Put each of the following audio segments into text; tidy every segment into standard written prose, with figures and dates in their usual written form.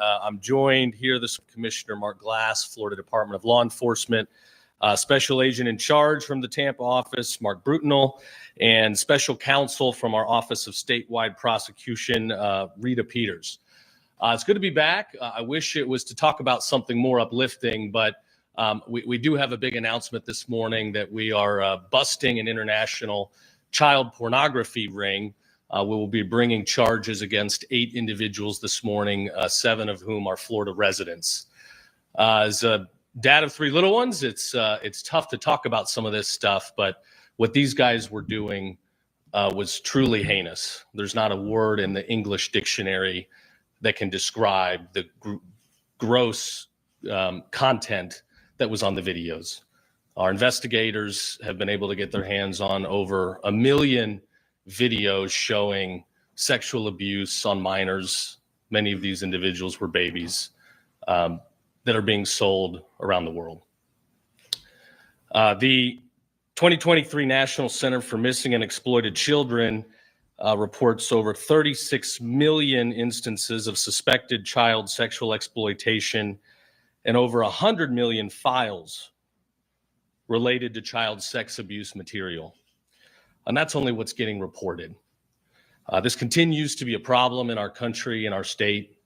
I'm joined here this Commissioner Mark Glass, Florida Department of Law Enforcement, Special Agent in Charge from the Tampa office, Mark Brutinel, and Special Counsel from our Office of Statewide Prosecution, Rita Peters. It's good to be back. I wish it was to talk about something more uplifting, but we do have a big announcement this morning that we are busting an international child pornography ring. We will be bringing charges against 8 individuals this morning, 7 of whom are Florida residents. As a dad of 3 little ones, it's tough to talk about some of this stuff, but what these guys were doing was truly heinous. There's not a word in the English dictionary that can describe the gross content that was on the videos. Our investigators have been able to get their hands on over 1 million videos showing sexual abuse on minors. Many of these individuals were babies that are being sold around the world. The 2023 National Center for Missing and Exploited Children reports over 36 million instances of suspected child sexual exploitation and over 100 million files related to child sex abuse material. And that's only what's getting reported. This continues to be a problem in our country, in our state.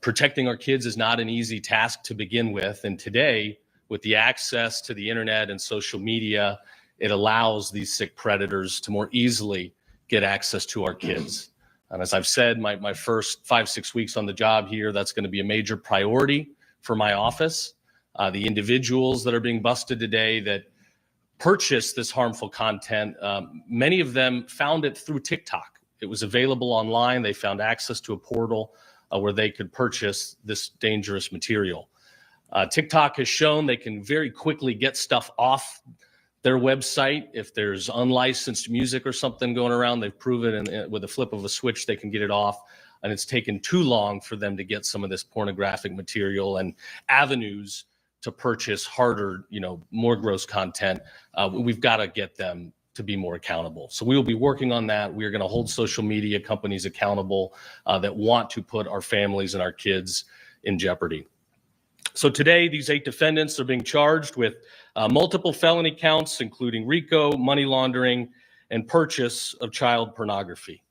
Protecting our kids is not an easy task to begin with. And today, with the access to the internet and social media, it allows these sick predators to more easily get access to our kids. And as I've said, my first 5-6 weeks on the job here, that's going to be a major priority for my office. The individuals that are being busted today that purchase this harmful content, many of them found it through TikTok. It was available online. They found access to a portal where they could purchase this dangerous material. TikTok has shown they can very quickly get stuff off their website. If there's unlicensed music or something going around, they've proven with a flip of a switch they can get it off. And it's taken too long for them to get some of this pornographic material and avenues to purchase harder, more gross content. We've got to get them to be more accountable. So we will be working on that. We are going to hold social media companies accountable that want to put our families and our kids in jeopardy. So today, these 8 defendants are being charged with multiple felony counts, including RICO, money laundering, and purchase of child pornography.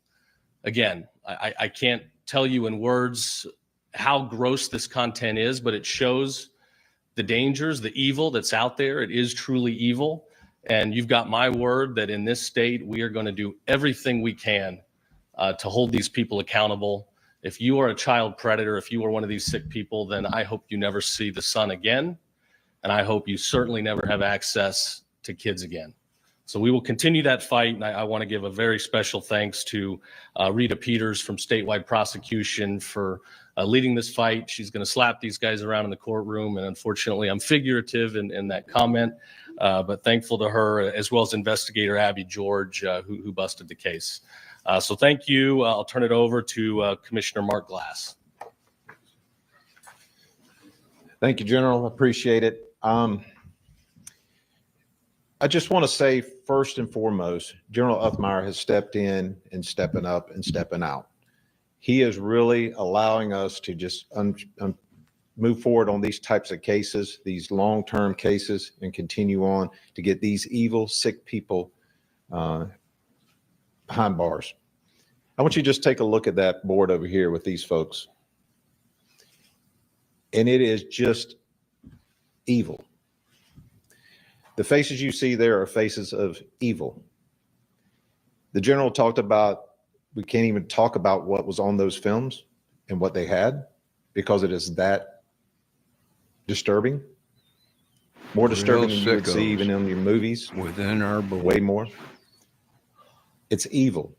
Again, I can't tell you in words how gross this content is, but it shows the dangers, the evil that's out there. It is truly evil. And you've got my word that in this state, we are going to do everything we can to hold these people accountable. If you are a child predator, if you are one of these sick people, then I hope you never see the sun again. And I hope you certainly never have access to kids again. So we will continue that fight. And I want to give a very special thanks to Rita Peters from Statewide Prosecution for leading this fight. She's going to slap these guys around in the courtroom. And unfortunately, I'm figurative in that comment, but thankful to her, as well as investigator Abby George, who busted the case. So thank you. I'll turn it over to Commissioner Mark Glass. Thank you, General. Appreciate it. I just want to say, first and foremost, General Uthmeyer has stepped in and stepping up and stepping out. He is really allowing us to just move forward on these types of cases, these long-term cases, and continue on to get these evil, sick people behind bars. I want you to just take a look at that board over here with these folks. And it is just evil. The faces you see there are faces of evil. The General talked about, we can't even talk about what was on those films and what they had because it is that disturbing. More disturbing than you would see even in your movies. Within our belief. Way more. It's evil.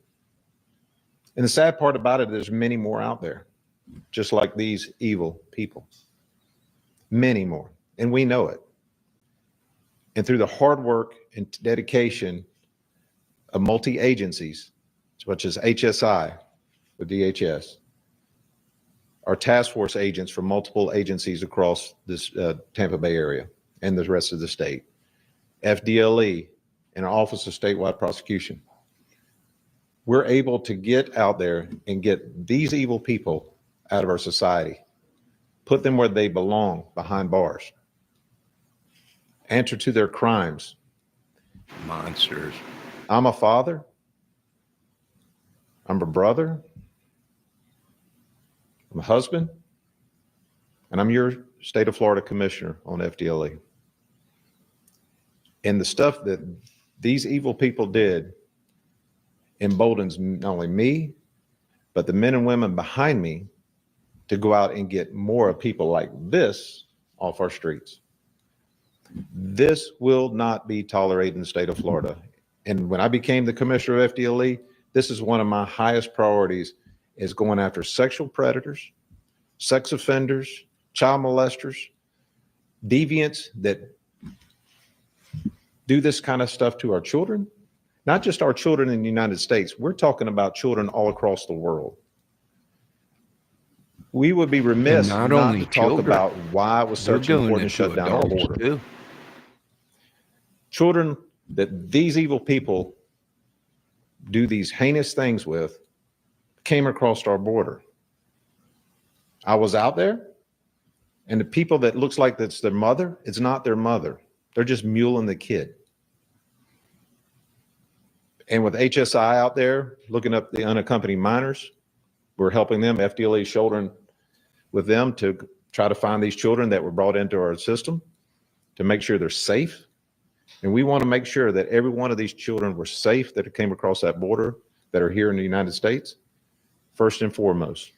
And the sad part about it, there's many more out there, just like these evil people. Many more. And we know it. And through the hard work and dedication of multi-agencies, such as HSI with DHS, our task force agents from multiple agencies across this Tampa Bay area and the rest of the state, FDLE, and our Office of Statewide Prosecution, we're able to get out there and get these evil people out of our society. Put them where they belong, behind bars. Answer to their crimes. Monsters. I'm a father. I'm a brother. I'm a husband. And I'm your state of Florida commissioner on FDLE. And the stuff that these evil people did emboldens not only me, but the men and women behind me to go out and get more of people like this off our streets. This will not be tolerated in the state of Florida. And when I became the commissioner of FDLE, this is one of my highest priorities, is going after sexual predators, sex offenders, child molesters, deviants that do this kind of stuff to our children. Not just our children in the United States. We're talking about children all across the world. We would be remiss And not not only to talk children, about why it was they're such going important to into shut down our adults border. too. Children that these evil people do these heinous things with came across our border. I was out there, and the people that looks like that's their mother, it's not their mother. They're just muling the kid. And with HSI out there looking up the unaccompanied minors, we're helping them, FDLE shouldering with them to try to find these children that were brought into our system to make sure they're safe. And we want to make sure that every one of these children were safe that came across that border, that are here in the United States, first and foremost.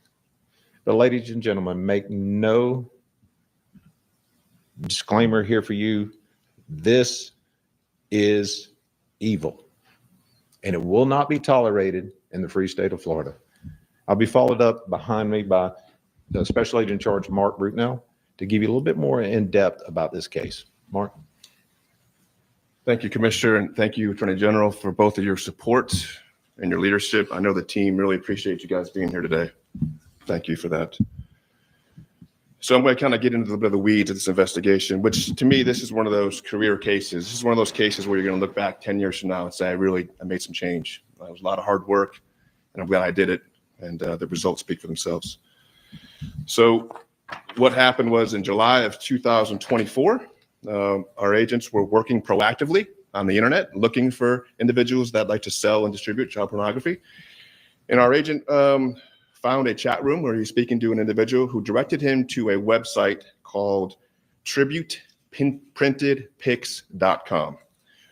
But ladies and gentlemen, make no disclaimer here for you. This is evil, and it will not be tolerated in the free state of Florida. I'll be followed up behind me by the Special Agent in Charge, Mark Brutnell, to give you a little bit more in depth about this case. Mark. Thank you, Commissioner, and thank you, Attorney General, for both of your support and your leadership. I know the team really appreciates you guys being here today. Thank you for that. So I'm going to kind of get into a little bit of the weeds of this investigation, which to me, this is one of those career cases. This is one of those cases where you're going to look back 10 years from now and say, I made some change. It was a lot of hard work, and I'm glad I did it. And the results speak for themselves. So what happened was in July of 2024, our agents were working proactively on the internet, looking for individuals that like to sell and distribute child pornography. And our agent found a chat room where he was speaking to an individual who directed him to a website called TributePrintedPics.com,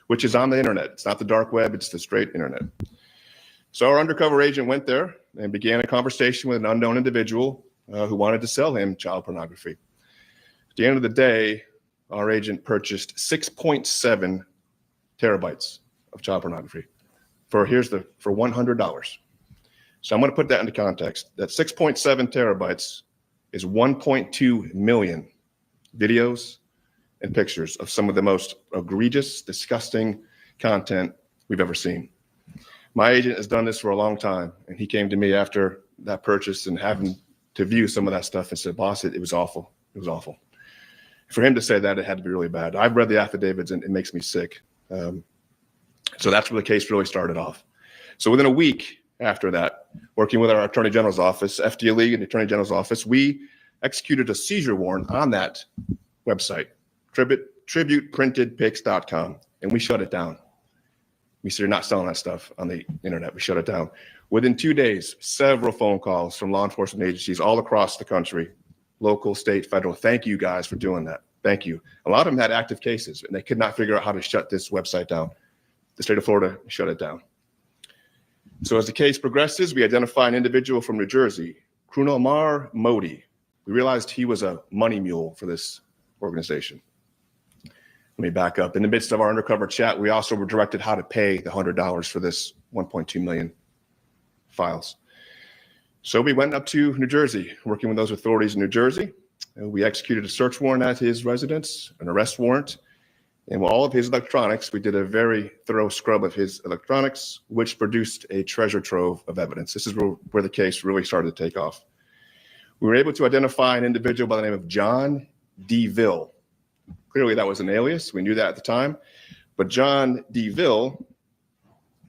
which is on the internet. It's not the dark web, it's the straight internet. So our undercover agent went there and began a conversation with an unknown individual who wanted to sell him child pornography. At the end of the day, our agent purchased 6.7 terabytes of child pornography for $100. So I'm going to put that into context. That 6.7 terabytes is 1.2 million videos and pictures of some of the most egregious, disgusting content we've ever seen. My agent has done this for a long time, and he came to me after that purchase and having to view some of that stuff and said, boss, it was awful. It was awful. For him to say that, it had to be really bad. I've read the affidavits, and it makes me sick. So that's where the case really started off. So within a week after that, working with our Attorney General's office, FDLE and the Attorney General's office, we executed a seizure warrant on that website, TributePrintedPics.com, and we shut it down. We said, you're not selling that stuff on the internet. We shut it down. Within 2 days, several phone calls from law enforcement agencies all across the country, local, state, federal. Thank you guys for doing that. Thank you. A lot of them had active cases, and they could not figure out how to shut this website down. The state of Florida shut it down. So as the case progresses, we identify an individual from New Jersey, Krunamar Modi. We realized he was a money mule for this organization. Let me back up. In the midst of our undercover chat, we also were directed how to pay the $100 for this 1.2 million files. So we went up to New Jersey, working with those authorities in New Jersey. And we executed a search warrant at his residence, an arrest warrant. And with all of his electronics, we did a very thorough scrub of his electronics, which produced a treasure trove of evidence. This is where the case really started to take off. We were able to identify an individual by the name of John DeVille. Clearly, that was an alias. We knew that at the time. But John DeVille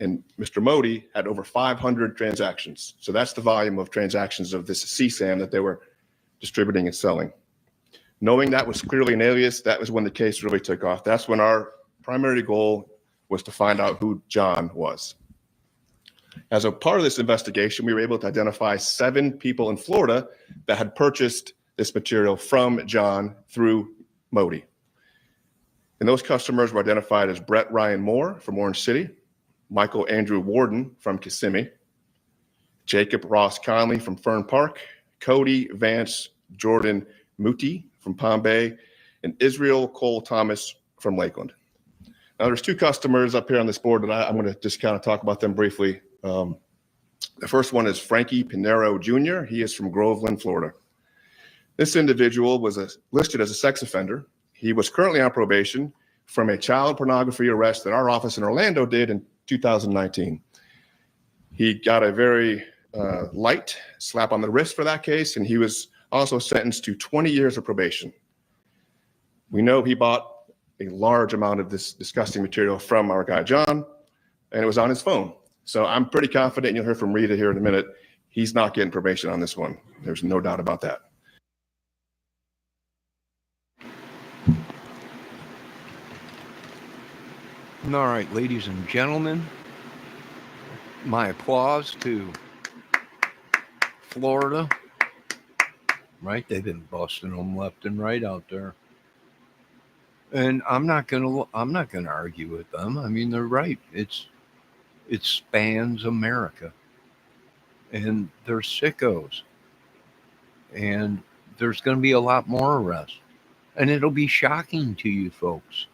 And Mr. Modi had over 500 transactions. So that's the volume of transactions of this CSAM that they were distributing and selling. Knowing that was clearly an alias, that was when the case really took off. That's when our primary goal was to find out who John was. As a part of this investigation, we were able to identify 7 people in Florida that had purchased this material from John through Modi. And those customers were identified as Brett Ryan Moore from Orange City, Michael Andrew Warden from Kissimmee, Jacob Ross Conley from Fern Park, Cody Vance Jordan Muti from Palm Bay, and Israel Cole Thomas from Lakeland. Now, there's 2 customers up here on this board that I'm going to just kind of talk about them briefly. The first one is Frankie Pinero Jr. He is from Groveland, Florida. This individual was listed as a sex offender. He was currently on probation from a child pornography arrest that our office in Orlando did in 2019. He got a very light slap on the wrist for that case, and he was also sentenced to 20 years of probation. We know he bought a large amount of this disgusting material from our guy John, and it was on his phone. So I'm pretty confident, and you'll hear from Rita here in a minute, he's not getting probation on this one. There's no doubt about that. All right, ladies and gentlemen, my applause to Florida. Right, they've been busting them left and right out there, and I'm not gonna argue with them. I mean, they're right. It spans America, and they're sickos, and there's going to be a lot more arrests, and it'll be shocking to you folks,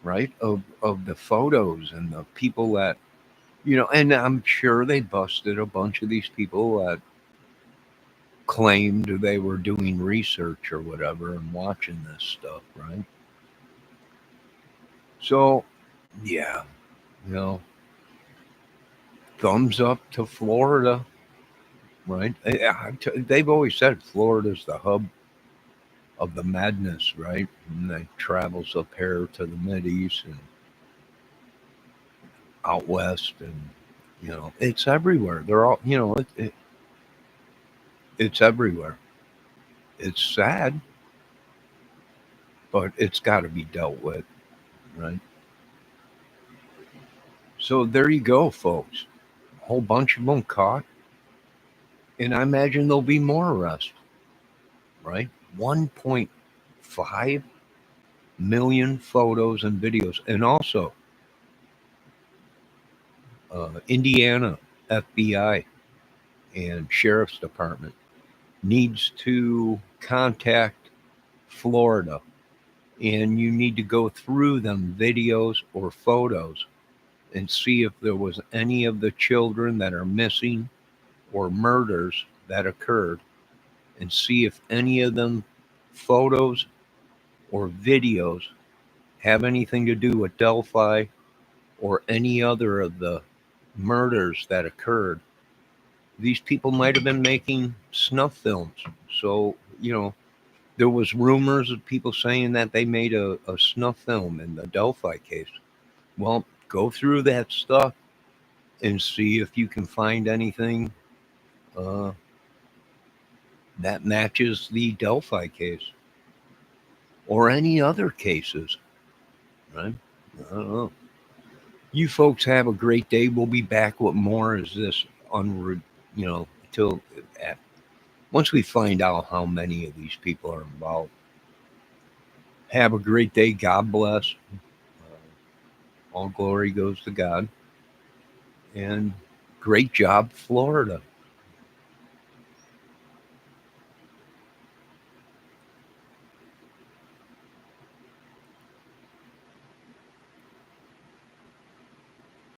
right? Of the photos and the people that, and I'm sure they busted a bunch of these people that claimed they were doing research or whatever and watching this stuff, right? So, yeah, thumbs up to Florida, right? They've always said Florida's the hub of the madness, right? And they travels up here to the Mideast and out west, and it's everywhere. They're all, it's everywhere. It's sad, but it's got to be dealt with, right? So there you go, folks. A whole bunch of them caught, and I imagine there'll be more arrests, right? 1.5 million photos and videos, and also Indiana FBI and Sheriff's Department needs to contact Florida, and you need to go through them videos or photos and see if there was any of the children that are missing or murders that occurred, and see if any of them photos or videos have anything to do with Delphi or any other of the murders that occurred. These people might have been making snuff films. So, there was rumors of people saying that they made a snuff film in the Delphi case. Well, go through that stuff and see if you can find anything that matches the Delphi case or any other cases, right? I don't know. You folks have a great day. We'll be back with more as this till once we find out how many of these people are involved. Have a great day. God bless. All glory goes to God. And great job, Florida.